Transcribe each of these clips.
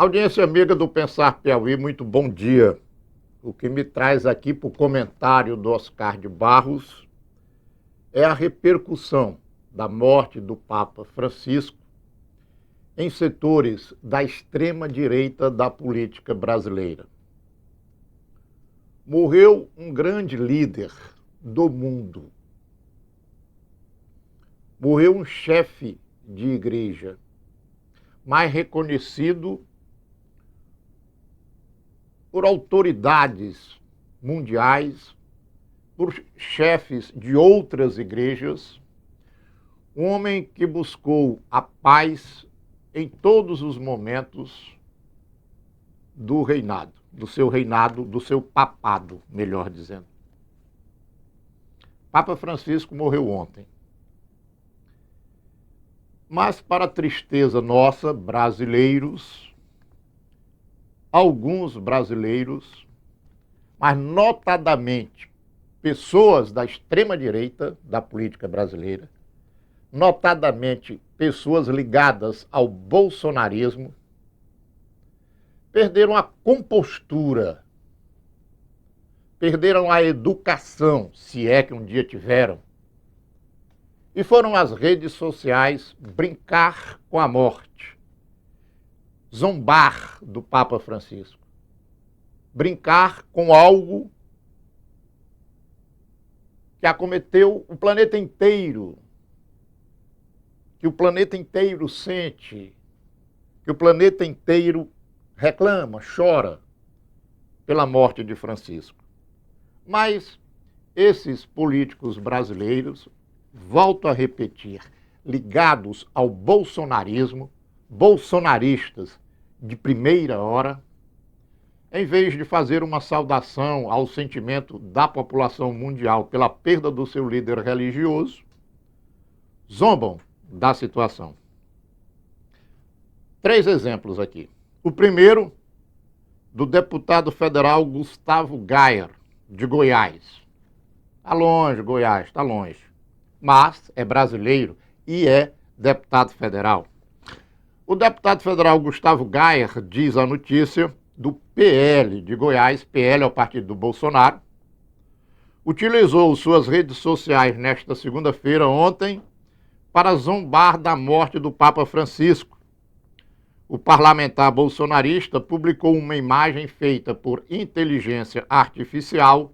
Audiência amiga do Pensar Piauí, muito bom dia. O que me traz aqui para o comentário do Oscar de Barros é a repercussão da morte do Papa Francisco em setores da extrema-direita da política brasileira. Morreu um grande líder do mundo. Morreu um chefe de igreja, mais reconhecido por autoridades mundiais, por chefes de outras igrejas, um homem que buscou a paz em todos os momentos do reinado, do seu papado, melhor dizendo. Papa Francisco morreu ontem. Mas, para a tristeza nossa, brasileiros, alguns brasileiros, mas notadamente pessoas da extrema-direita da política brasileira, notadamente pessoas ligadas ao bolsonarismo, perderam a compostura, perderam a educação, se é que um dia tiveram, e foram às redes sociais brincar com a morte, zombar do Papa Francisco, brincar com algo que acometeu o planeta inteiro, que o planeta inteiro sente, que o planeta inteiro reclama, chora pela morte de Francisco. Mas esses políticos brasileiros, volto a repetir, ligados ao bolsonarismo, bolsonaristas de primeira hora, em vez de fazer uma saudação ao sentimento da população mundial pela perda do seu líder religioso, zombam da situação. 3 exemplos aqui. O primeiro, do deputado federal Gustavo Gayer, de Goiás. Está longe, Goiás, está longe. Mas é brasileiro e é deputado federal. O deputado federal Gustavo Gayer, diz a notícia, do PL de Goiás, PL é o partido do Bolsonaro, utilizou suas redes sociais nesta segunda-feira, ontem, para zombar da morte do Papa Francisco. O parlamentar bolsonarista publicou uma imagem feita por inteligência artificial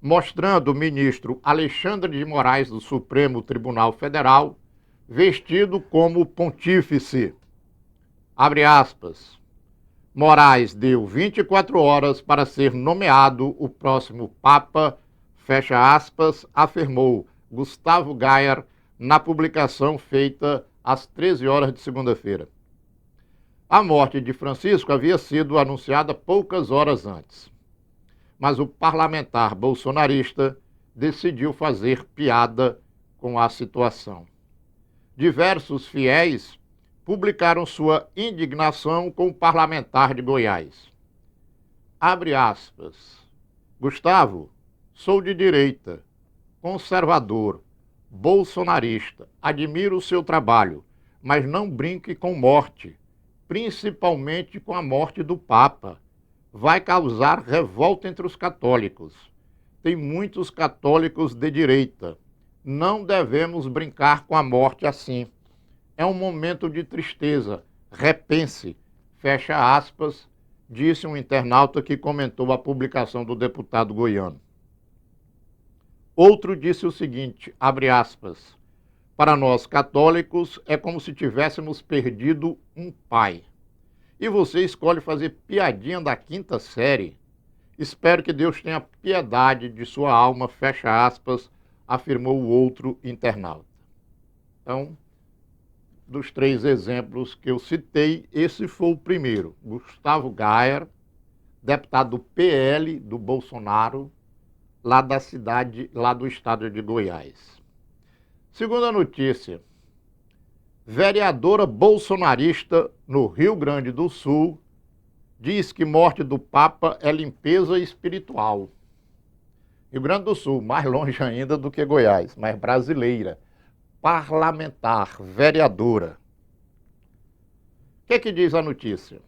mostrando o ministro Alexandre de Moraes do Supremo Tribunal Federal vestido como pontífice. Abre aspas. Moraes deu 24 horas para ser nomeado o próximo Papa, fecha aspas, afirmou Gustavo Gayer na publicação feita às 13 horas de segunda-feira. A morte de Francisco havia sido anunciada poucas horas antes, mas o parlamentar bolsonarista decidiu fazer piada com a situação. Diversos fiéis publicaram sua indignação com o parlamentar de Goiás. Abre aspas. Gustavo, sou de direita, conservador, bolsonarista, admiro o seu trabalho, mas não brinque com morte, principalmente com a morte do Papa. Vai causar revolta entre os católicos. Tem muitos católicos de direita. Não devemos brincar com a morte assim. É um momento de tristeza. Repense. Fecha aspas, disse um internauta que comentou a publicação do deputado goiano. Outro disse o seguinte, abre aspas, para nós católicos é como se tivéssemos perdido um pai. E você escolhe fazer piadinha da 5ª série? Espero que Deus tenha piedade de sua alma, fecha aspas, afirmou o outro internauta. Então, dos 3 exemplos que eu citei, esse foi o primeiro. Gustavo Gayer, deputado do PL do Bolsonaro, lá do estado de Goiás. Segunda notícia. Vereadora bolsonarista no Rio Grande do Sul diz que morte do Papa é limpeza espiritual. Rio Grande do Sul, mais longe ainda do que Goiás, mas brasileira, parlamentar, vereadora. O que diz a notícia?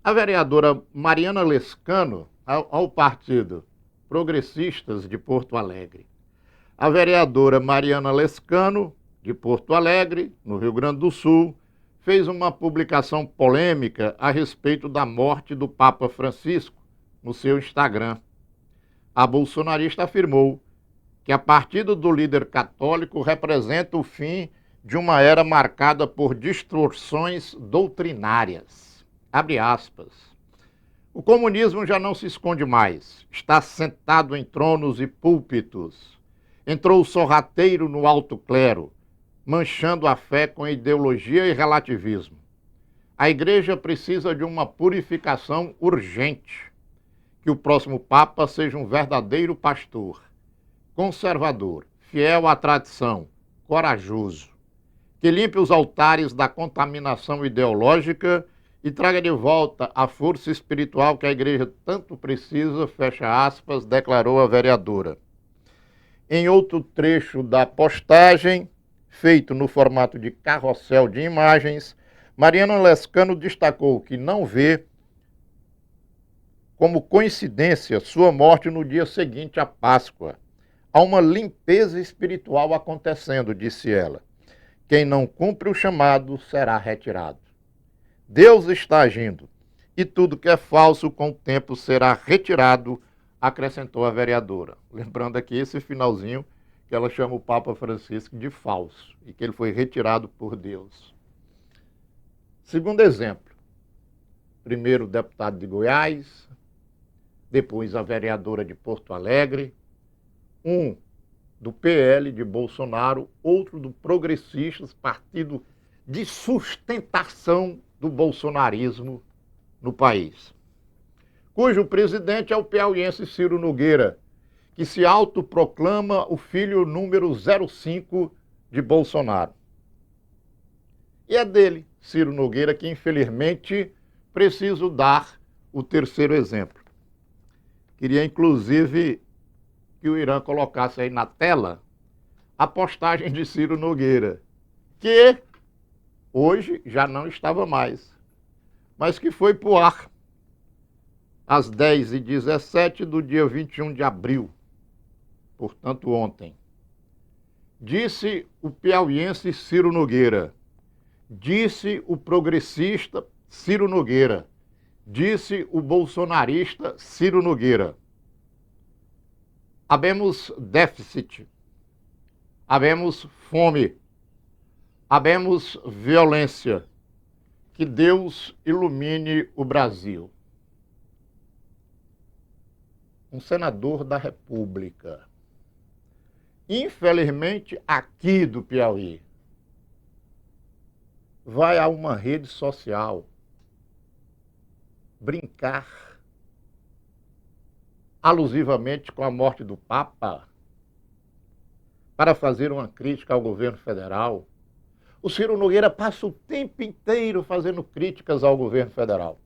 A vereadora Mariana Lescano, ao Partido Progressistas de Porto Alegre. A vereadora Mariana Lescano, de Porto Alegre, no Rio Grande do Sul, fez uma publicação polêmica a respeito da morte do Papa Francisco no seu Instagram. A bolsonarista afirmou que a partida do líder católico representa o fim de uma era marcada por distorções doutrinárias. Abre aspas. O comunismo já não se esconde mais, está sentado em tronos e púlpitos. Entrou sorrateiro no alto clero, manchando a fé com ideologia e relativismo. A igreja precisa de uma purificação urgente. Que o próximo Papa seja um verdadeiro pastor, conservador, fiel à tradição, corajoso, que limpe os altares da contaminação ideológica e traga de volta a força espiritual que a igreja tanto precisa, fecha aspas, declarou a vereadora. Em outro trecho da postagem, feito no formato de carrossel de imagens, Mariana Lescano destacou que não vê como coincidência sua morte no dia seguinte à Páscoa. Há uma limpeza espiritual acontecendo, disse ela. Quem não cumpre o chamado será retirado. Deus está agindo, e tudo que é falso com o tempo será retirado, acrescentou a vereadora. Lembrando aqui esse finalzinho que ela chama o Papa Francisco de falso, e que ele foi retirado por Deus. Segundo exemplo, primeiro o deputado de Goiás, depois a vereadora de Porto Alegre, um do PL de Bolsonaro, outro do Progressistas, partido de sustentação do bolsonarismo no país, cujo presidente é o piauiense Ciro Nogueira, que se autoproclama o filho número 05 de Bolsonaro. E é dele, Ciro Nogueira, que infelizmente preciso dar o terceiro exemplo. Queria inclusive que o Irã colocasse aí na tela a postagem de Ciro Nogueira, que hoje já não estava mais, mas que foi para o ar às 10h17 do dia 21 de abril, portanto ontem. Disse o piauiense Ciro Nogueira, disse o progressista Ciro Nogueira, disse o bolsonarista Ciro Nogueira. Habemos déficit, habemos fome, habemos violência. Que Deus ilumine o Brasil. Um senador da República, infelizmente aqui do Piauí, vai a uma rede social brincar alusivamente com a morte do Papa para fazer uma crítica ao governo federal. O Ciro Nogueira passa o tempo inteiro fazendo críticas ao governo federal.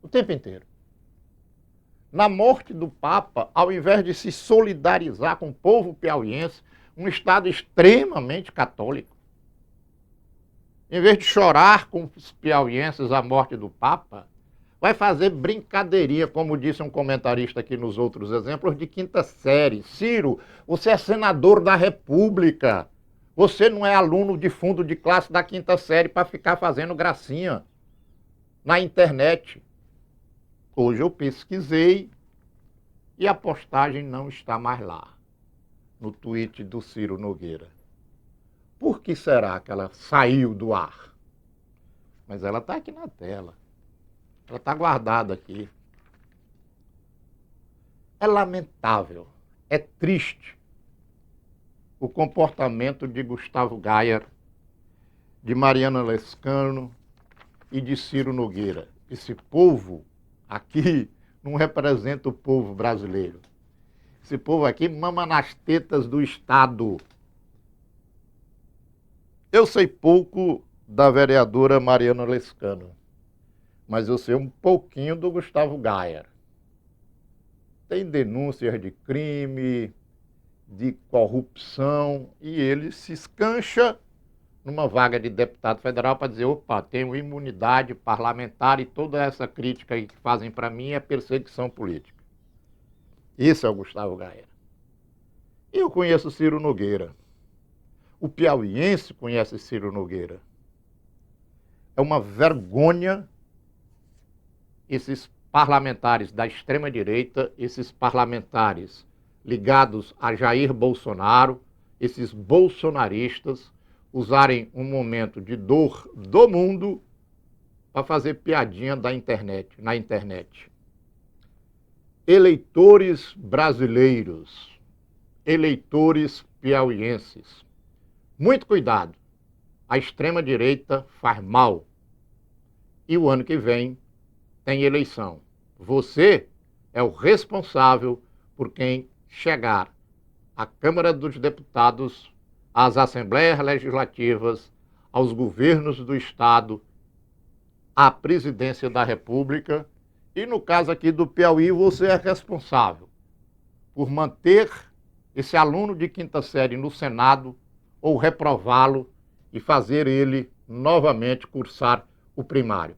O tempo inteiro. Na morte do Papa, ao invés de se solidarizar com o povo piauiense, um estado extremamente católico, em vez de chorar com os piauienses a morte do Papa, vai fazer brincadeirinha, como disse um comentarista aqui nos outros exemplos, de quinta série. Ciro, você é senador da República. Você não é aluno de fundo de classe da quinta série para ficar fazendo gracinha na internet. Hoje eu pesquisei e a postagem não está mais lá, no tweet do Ciro Nogueira. Por que será que ela saiu do ar? Mas ela está aqui na tela. Ela está guardada aqui. É lamentável, é triste o comportamento de Gustavo Gayer, de Mariana Lescano e de Ciro Nogueira. Esse povo aqui não representa o povo brasileiro. Esse povo aqui mama nas tetas do Estado. Eu sei pouco da vereadora Mariana Lescano, mas eu sei um pouquinho do Gustavo Gayer. Tem denúncias de crime, de corrupção, e ele se escancha numa vaga de deputado federal para dizer, opa, tenho imunidade parlamentar e toda essa crítica aí que fazem para mim é perseguição política. Isso é o Gustavo Gayer. E eu conheço Ciro Nogueira. O piauiense conhece Ciro Nogueira. É uma vergonha esses parlamentares da extrema-direita, esses parlamentares ligados a Jair Bolsonaro, esses bolsonaristas, usarem um momento de dor do mundo para fazer piadinha na internet. Eleitores brasileiros, eleitores piauienses, muito cuidado. A extrema-direita faz mal. E o ano que vem tem eleição. Você é o responsável por quem chegar à Câmara dos Deputados, às Assembleias Legislativas, aos governos do Estado, à Presidência da República. E no caso aqui do Piauí, você é responsável por manter esse aluno de quinta série no Senado ou reprová-lo e fazer ele novamente cursar o primário.